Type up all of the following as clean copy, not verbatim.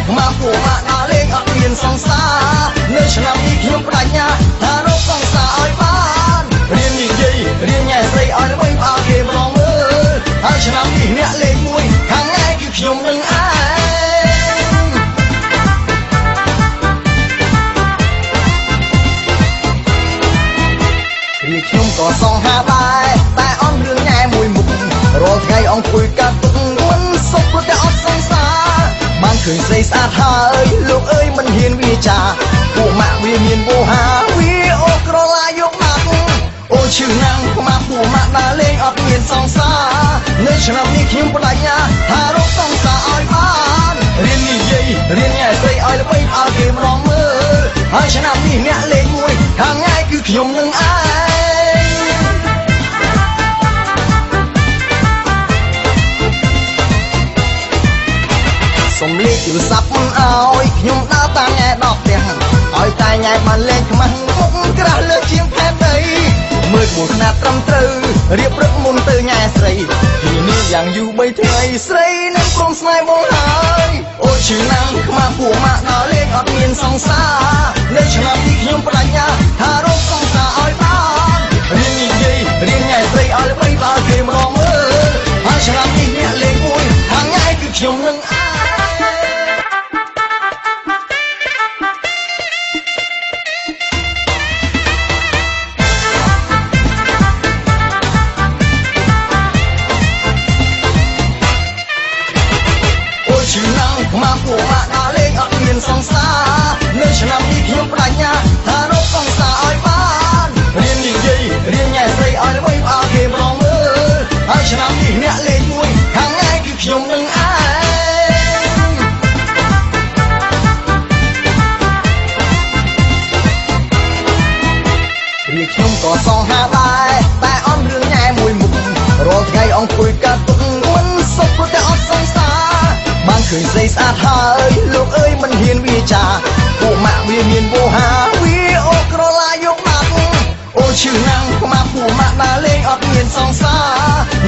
ខ្មាស់ពួកម៉ាក់ដើរលេងអត់មានសង្សារនៅឆ្នាំនេះខ្ញុំបដិញ្ញាថារកសង្សារឲ្យបានរៀននិយាយរៀនញ៉ែស្រីឲ្យល្បីផ្អើលគេម្ដងមើលហើយឆ្នាំនេះអ្នកលេខ1ខាងឯងគឺខ្ញុំនឹងឯងខ្ញុំក៏សងហាដែរតែអន់រឿងញ៉ែមួយមុខរាល់ថ្ងៃអង្គុយកាត់ទុកមិនសុខព្រោះតែអត់សង្សារបានឃើញស្រីស្អាតហើយលោកអើយមិនហ៊ានវាចាពួកម៉ាក់វាមានវោហាវាអូក្រឡាយកម៉ាក់អូឈឺណាស់ខ្មាស់ពួកម៉ាក់ដើរលេងអត់មានសង្សារនៅឆ្នាំនេះខ្ញុំបដិញ្ញាថារកសង្សារឲ្យបានរៀននិយាយរៀនញ៉ែស្រីឲ្យល្បីផ្អើលគេម្ដងមើលហើយឆ្នាំនេះអ្នកលេខ1ខាងឯងគឺខ្ញុំនឹងឯងសុំលេខទូរស័ព្ទមិនឲ្យខ្ញុំដើរតាមញ៉ែដកផ្ទះឲ្យតែញ៉ែបានលេងខ្មាស់មុខក្រាស់លើជាងផែនដីមើលក្បួនខ្នាតត្រឹមត្រូវរៀបរឹកមុនទៅញ៉ែស្រីពីនេះយ៉ាងយូរ3ថ្ងៃស្រីនឹងព្រមស្នេហ៍មកហើយអូឈឺណាស់ខ្មាស់ពួកម៉ាក់ដើរលេងអត់មានសង្សារនៅឆ្នាំនេះខ្ញុំបដិញ្ញាថារកសង្សារឲ្យបានរៀននិយាយរៀនញ៉ែស្រីឲ្យល្បីផ្អើលគេម្ដងមើលហើយឆ្នាំនេះអ្នកលេខ1ខាងឯងគឺខ្ញុំនឹងឯងខ្មាស់ពួកម៉ាក់ដើរលេងអត់មានសង្សារនៅឆ្នាំនេះខ្ញុំបដិញ្ញាថារកសង្សារឲ្យបានរៀននិយាយរៀនញ៉ែស្រីឲ្យល្បីផ្អើលគេម្ដងមើលហើយឆ្នាំនេះអ្នកលេខ1ខាងឯងគឺខ្ញុំនឹងឯងខ្ញុំក៏សងហាដែរតែអន់រឿងញ៉ែមួយមុខរាល់ថ្ងៃអង្គុយកាត់ទុកមិនសុខព្រោះតែអត់សង្សារបានឃើញស្រីស្អាតហើយលោកអើយមិនហ៊ានវាចាពួកម៉ាក់វាមានវោហាវាអូក្រឡាយកម៉ាក់អូឈឺណាស់ខ្មាស់ពួកម៉ាក់ដើរលេងអត់មានសង្សារ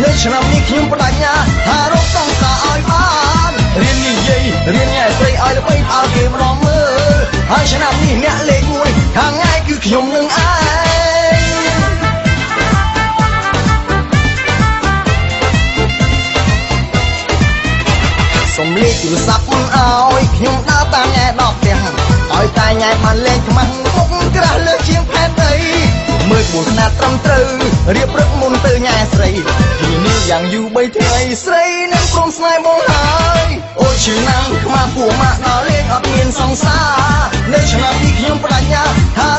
នៅឆ្នាំនេះខ្ញុំបដិញ្ញាថារកសង្សារឲ្យបានរៀននិយាយរៀនញ៉ែស្រីឲ្យល្បីផ្អើលគេម្ដងមើលហើយឆ្នាំនេះអ្នកលេខ1ខាងឯងគឺខ្ញុំនឹងឯងសុំលេខទូរស័ព្ទមិនឲ្យខ្ញុំដើរតាមញ៉ែដកផ្ទះឲ្យតែញ៉ែបានលេងខ្មាស់មុខក្រាស់លើជាងផែនដីមើលក្បួនខ្នាតត្រឹមត្រូវរៀបរឹកមុនទៅញ៉ែស្រីពីនេះយ៉ាងយូរ3ថ្ងៃស្រីនឹងព្រមស្នេហ៍មកហើយអូឈឺណាស់ខ្មាស់ពួកម៉ាក់ដើរលេងអត់មានសង្សារនៅឆ្នាំនេះខ្ញុំបដិញ្ញាថា